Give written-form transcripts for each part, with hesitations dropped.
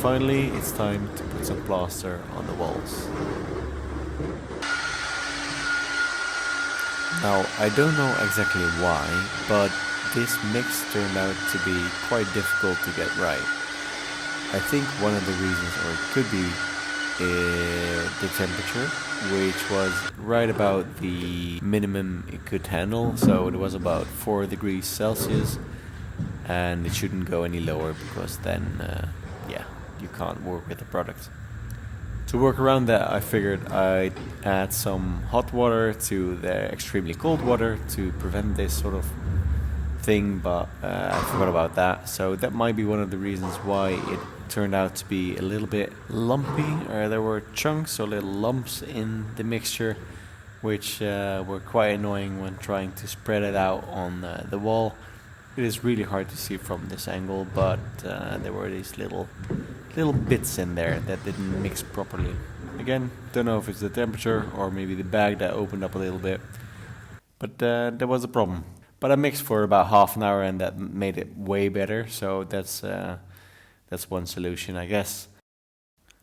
finally it's time to put some plaster on the walls. Now, I don't know exactly why, but this mix turned out to be quite difficult to get right. I think one of the reasons, or it could be, the temperature, which was right about the minimum it could handle. So it was about 4 degrees Celsius, and it shouldn't go any lower because then, you can't work with the product. To work around that, I figured I'd add some hot water to the extremely cold water to prevent this sort of thing, but I forgot about that. So that might be one of the reasons why it turned out to be a little bit lumpy. There were chunks or little lumps in the mixture, which were quite annoying when trying to spread it out on the wall. It is really hard to see from this angle, but there were these little bits in there that didn't mix properly. Again, don't know if it's the temperature or maybe the bag that opened up a little bit, but there was a problem. But I mixed for about half an hour and that made it way better, so that's one solution, I guess.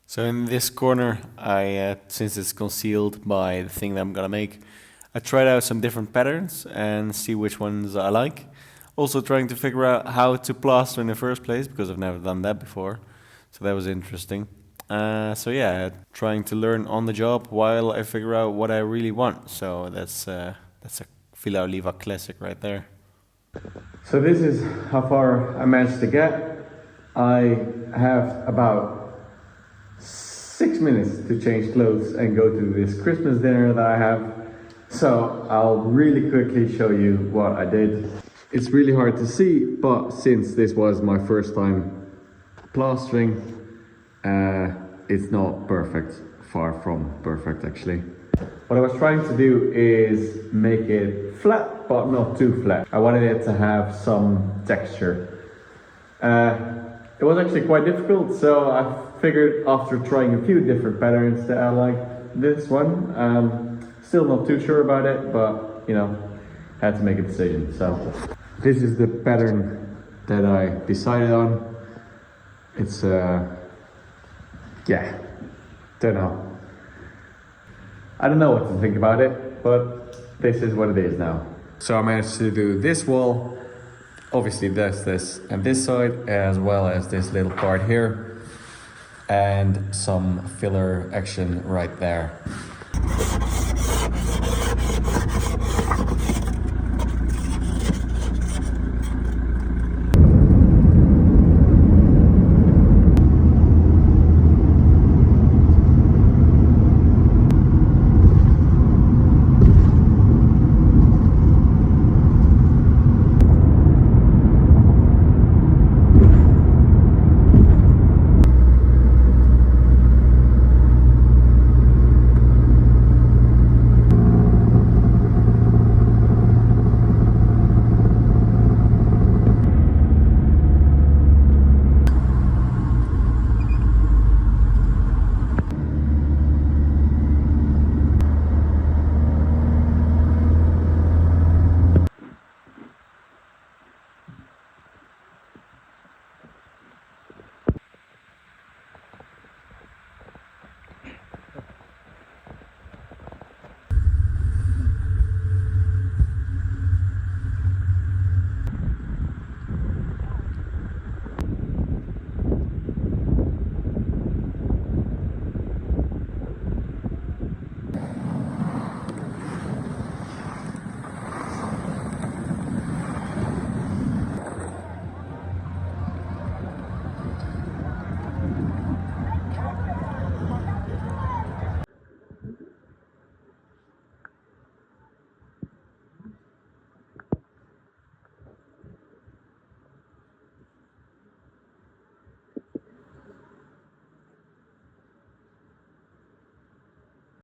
So in this corner, I since it's concealed by the thing that I'm gonna make, I tried out some different patterns and see which ones I like. Also trying to figure out how to plaster in the first place, because I've never done that before. So that was interesting. Trying to learn on the job while I figure out what I really want. So that's a Villa Oliva classic right there. So this is how far I managed to get. I have about 6 minutes to change clothes and go to this Christmas dinner that I have. So I'll really quickly show you what I did. It's really hard to see, but since this was my first time plastering, it's not perfect, far from perfect actually. What I was trying to do is make it flat, but not too flat. I wanted it to have some texture. It was actually quite difficult, so I figured after trying a few different patterns that I liked this one. Still not too sure about it, but had to make a decision. So this is the pattern that I decided on. It's don't know. I don't know what to think about it, but this is what it is now. So I managed to do this wall. Obviously there's this and this side, as well as this little part here, and some filler action right there.